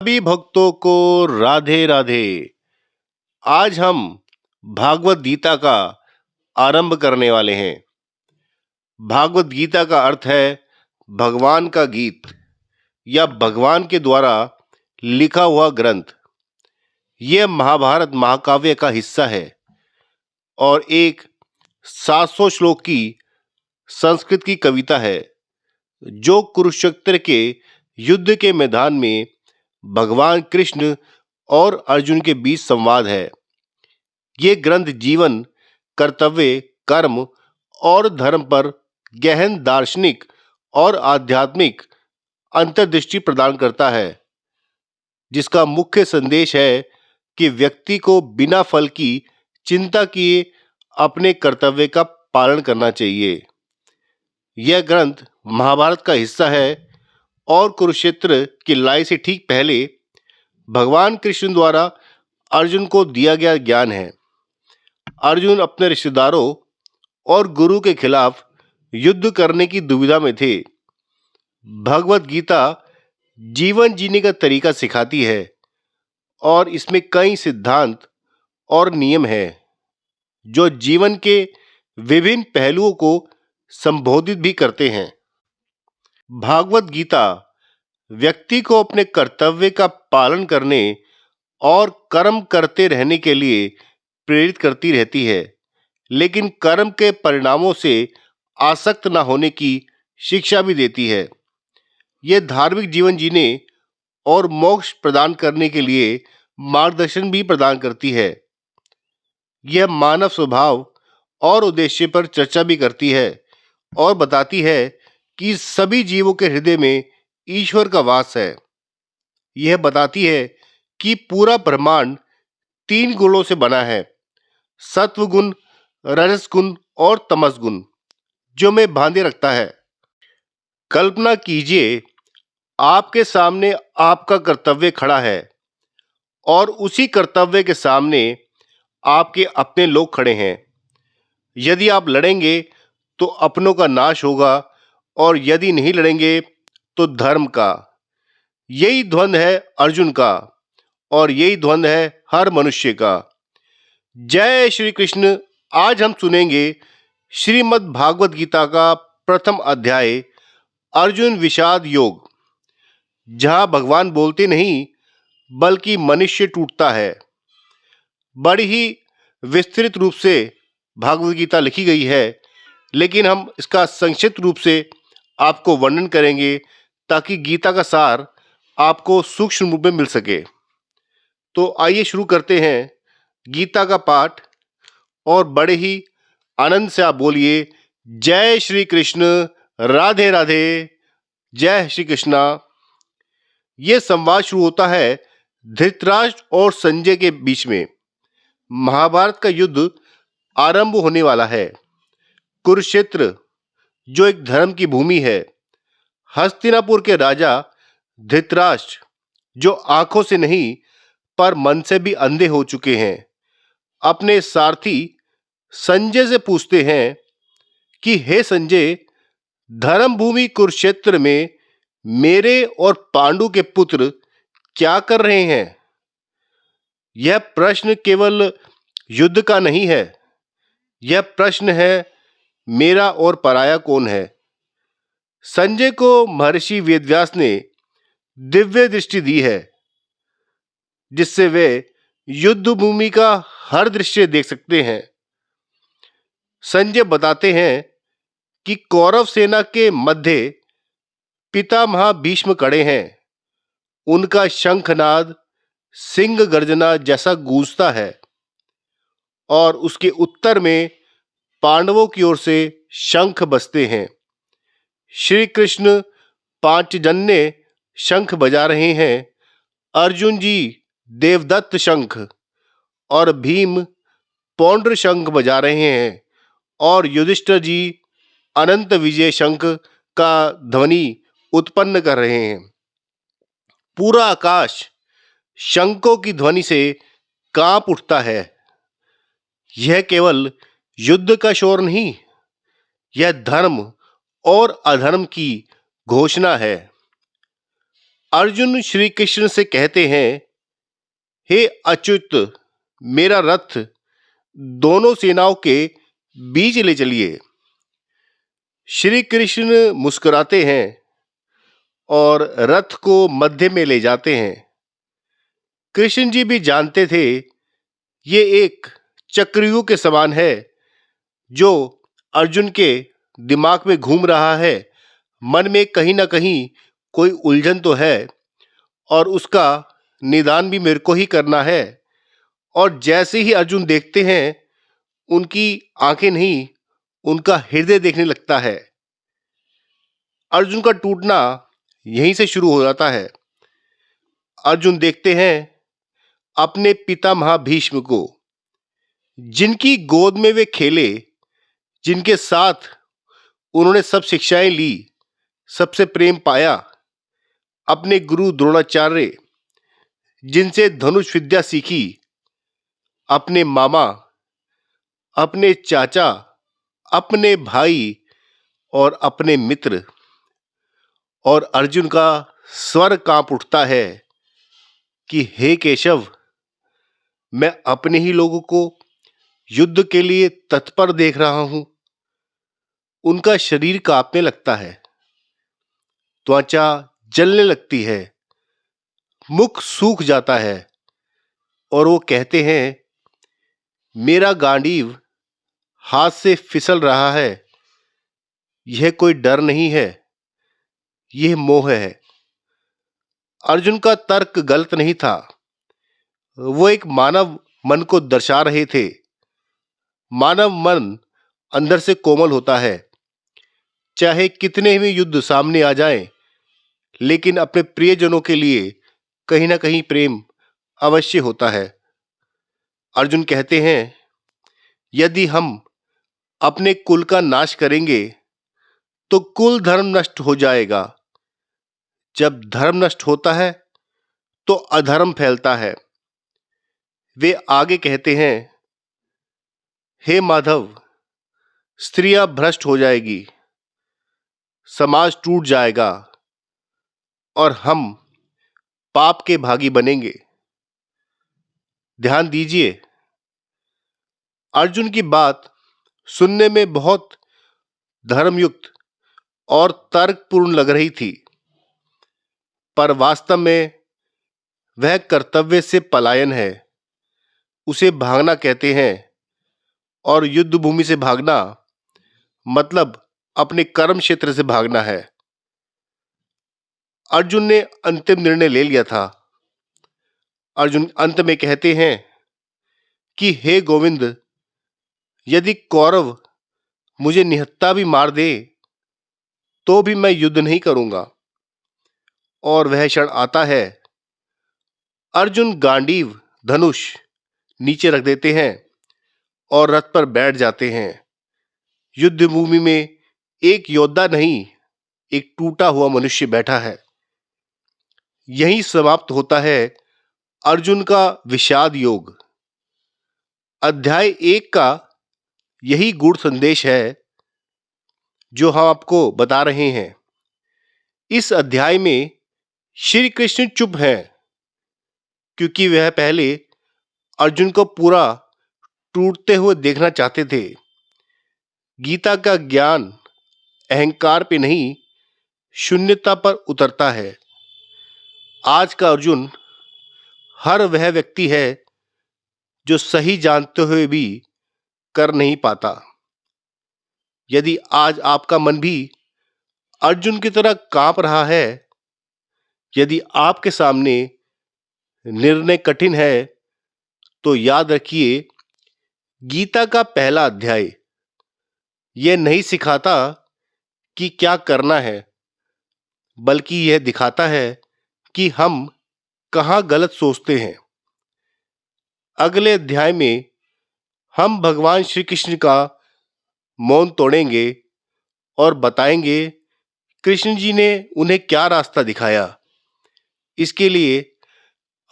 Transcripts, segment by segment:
सभी भक्तों को राधे राधे। आज हम भागवत गीता का आरंभ करने वाले हैं। भागवत गीता का अर्थ है भगवान का गीत या भगवान के द्वारा लिखा हुआ ग्रंथ। यह महाभारत महाकाव्य का हिस्सा है और एक 700 श्लोक की संस्कृत की कविता है जो कुरुक्षेत्र के युद्ध के मैदान में भगवान कृष्ण और अर्जुन के बीच संवाद है। ये ग्रंथ जीवन, कर्तव्य, कर्म और धर्म पर गहन दार्शनिक और आध्यात्मिक अंतर्दृष्टि प्रदान करता है, जिसका मुख्य संदेश है कि व्यक्ति को बिना फल की चिंता किए अपने कर्तव्य का पालन करना चाहिए। यह ग्रंथ महाभारत का हिस्सा है और कुरुक्षेत्र की लड़ाई से ठीक पहले भगवान कृष्ण द्वारा अर्जुन को दिया गया ज्ञान है। अर्जुन अपने रिश्तेदारों और गुरु के खिलाफ युद्ध करने की दुविधा में थे। भगवत गीता जीवन जीने का तरीका सिखाती है और इसमें कई सिद्धांत और नियम हैं जो जीवन के विभिन्न पहलुओं को संबोधित भी करते हैं। भागवत गीता व्यक्ति को अपने कर्तव्य का पालन करने और कर्म करते रहने के लिए प्रेरित करती रहती है, लेकिन कर्म के परिणामों से आसक्त न होने की शिक्षा भी देती है। यह धार्मिक जीवन जीने और मोक्ष प्रदान करने के लिए मार्गदर्शन भी प्रदान करती है। यह मानव स्वभाव और उद्देश्य पर चर्चा भी करती है और बताती है कि सभी जीवों के हृदय में ईश्वर का वास है। यह बताती है कि पूरा ब्रह्मांड 3 गुणों से बना है, सत्व गुण, रजस गुण और तमस गुण, जो में बांधे रखता है। कल्पना कीजिए आपके सामने आपका कर्तव्य खड़ा है और उसी कर्तव्य के सामने आपके अपने लोग खड़े हैं। यदि आप लड़ेंगे तो अपनों का नाश होगा और यदि नहीं लड़ेंगे तो धर्म का। यही द्वंद्व है अर्जुन का और यही द्वंद्व है हर मनुष्य का। जय श्री कृष्ण। आज हम सुनेंगे श्रीमद् भागवत गीता का प्रथम अध्याय अर्जुन विषाद योग, जहां भगवान बोलते नहीं बल्कि मनुष्य टूटता है। बड़ी ही विस्तृत रूप से भागवत गीता लिखी गई है, लेकिन हम इसका संक्षिप्त रूप से आपको वर्णन करेंगे ताकि गीता का सार आपको सूक्ष्म रूप में मिल सके। तो आइए शुरू करते हैं गीता का पाठ और बड़े ही आनंद से आप बोलिए जय श्री कृष्ण, राधे राधे, जय श्री कृष्णा। ये संवाद शुरू होता है धृतराष्ट्र और संजय के बीच में। महाभारत का युद्ध आरंभ होने वाला है। कुरुक्षेत्र, जो एक धर्म की भूमि है, हस्तिनापुर के राजा धृतराष्ट्र, जो आंखों से नहीं पर मन से भी अंधे हो चुके हैं, अपने सारथी संजय से पूछते हैं कि हे संजय, धर्म भूमि कुरुक्षेत्र में मेरे और पांडु के पुत्र क्या कर रहे हैं? यह प्रश्न केवल युद्ध का नहीं है, यह प्रश्न है मेरा और पराया कौन है। संजय को महर्षि वेदव्यास ने दिव्य दृष्टि दी है, जिससे वे युद्ध भूमि का हर दृश्य देख सकते हैं। संजय बताते हैं कि कौरव सेना के मध्य पितामह भीष्म खड़े हैं। उनका शंखनाद सिंह गर्जना जैसा गूंजता है और उसके उत्तर में पांडवों की ओर से शंख बजते हैं। श्री कृष्ण पांचजन्य शंख बजा रहे हैं। अर्जुन जी देवदत्त शंख और भीम पौंड्र शंख बजा रहे हैं और युधिष्ठिर जी अनंत विजय शंख का ध्वनि उत्पन्न कर रहे हैं। पूरा आकाश शंखों की ध्वनि से कांप उठता है। यह केवल युद्ध का शोर नहीं, यह धर्म और अधर्म की घोषणा है। अर्जुन श्री कृष्ण से कहते हैं, हे अच्युत, मेरा रथ दोनों सेनाओं के बीच ले चलिए। श्री कृष्ण मुस्कुराते हैं और रथ को मध्य में ले जाते हैं। कृष्ण जी भी जानते थे ये एक चक्रव्यूह के समान है जो अर्जुन के दिमाग में घूम रहा है। मन में कहीं ना कहीं कोई उलझन तो है और उसका निदान भी मेरे को ही करना है। और जैसे ही अर्जुन देखते हैं, उनकी आंखें नहीं, उनका हृदय देखने लगता है। अर्जुन का टूटना यहीं से शुरू हो जाता है। अर्जुन देखते हैं अपने पितामह भीष्म को, जिनकी गोद में वे खेले, जिनके साथ उन्होंने सब शिक्षाएं ली, सबसे प्रेम पाया। अपने गुरु द्रोणाचार्य, जिनसे धनुष विद्या सीखी। अपने मामा, अपने चाचा, अपने भाई और अपने मित्र। और अर्जुन का स्वर कांप उठता है कि हे केशव, मैं अपने ही लोगों को युद्ध के लिए तत्पर देख रहा हूं। उनका शरीर कांपने लगता है, त्वचा जलने लगती है, मुख सूख जाता है और वो कहते हैं, मेरा गांडीव हाथ से फिसल रहा है। यह कोई डर नहीं है, यह मोह है। अर्जुन का तर्क गलत नहीं था। वो एक मानव मन को दर्शा रहे थे। मानव मन अंदर से कोमल होता है। चाहे कितने भी युद्ध सामने आ जाएं, लेकिन अपने प्रियजनों के लिए कहीं ना कहीं प्रेम अवश्य होता है। अर्जुन कहते हैं, यदि हम अपने कुल का नाश करेंगे तो कुल धर्म नष्ट हो जाएगा। जब धर्म नष्ट होता है तो अधर्म फैलता है। वे आगे कहते हैं, हे माधव, स्त्रियां भ्रष्ट हो जाएगी, समाज टूट जाएगा और हम पाप के भागी बनेंगे। ध्यान दीजिए, अर्जुन की बात सुनने में बहुत धर्मयुक्त और तर्कपूर्ण लग रही थी, पर वास्तव में वह कर्तव्य से पलायन है। उसे भागना कहते हैं और युद्ध भूमि से भागना मतलब अपने कर्म क्षेत्र से भागना है। अर्जुन ने अंतिम निर्णय ले लिया था। अर्जुन अंत में कहते हैं कि हे गोविंद, यदि कौरव मुझे निहत्था भी मार दे तो भी मैं युद्ध नहीं करूंगा। और वह क्षण आता है, अर्जुन गांडीव धनुष नीचे रख देते हैं और रथ पर बैठ जाते हैं। युद्ध भूमि में एक योद्धा नहीं, एक टूटा हुआ मनुष्य बैठा है। यहीं समाप्त होता है अर्जुन का विषाद योग। अध्याय 1 का यही गूढ़ संदेश है जो हम आपको बता रहे हैं। इस अध्याय में श्री कृष्ण चुप हैं, क्योंकि वह पहले अर्जुन को पूरा टूटते हुए देखना चाहते थे। गीता का ज्ञान अहंकार पे नहीं, शून्यता पर उतरता है। आज का अर्जुन हर वह व्यक्ति है जो सही जानते हुए भी कर नहीं पाता। यदि आज आपका मन भी अर्जुन की तरह कांप रहा है, यदि आपके सामने निर्णय कठिन है, तो याद रखिए, गीता का पहला अध्याय यह नहीं सिखाता कि क्या करना है, बल्कि यह दिखाता है कि हम कहाँ गलत सोचते हैं। अगले अध्याय में हम भगवान श्री कृष्ण का मौन तोड़ेंगे और बताएंगे कृष्ण जी ने उन्हें क्या रास्ता दिखाया। इसके लिए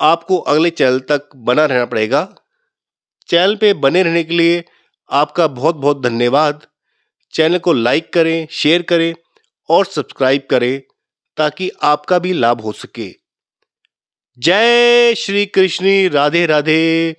आपको अगले चैनल तक बना रहना पड़ेगा। चैनल पे बने रहने के लिए आपका बहुत बहुत धन्यवाद। चैनल को लाइक करें, शेयर करें और सब्सक्राइब करें ताकि आपका भी लाभ हो सके। जय श्री कृष्ण, राधे राधे।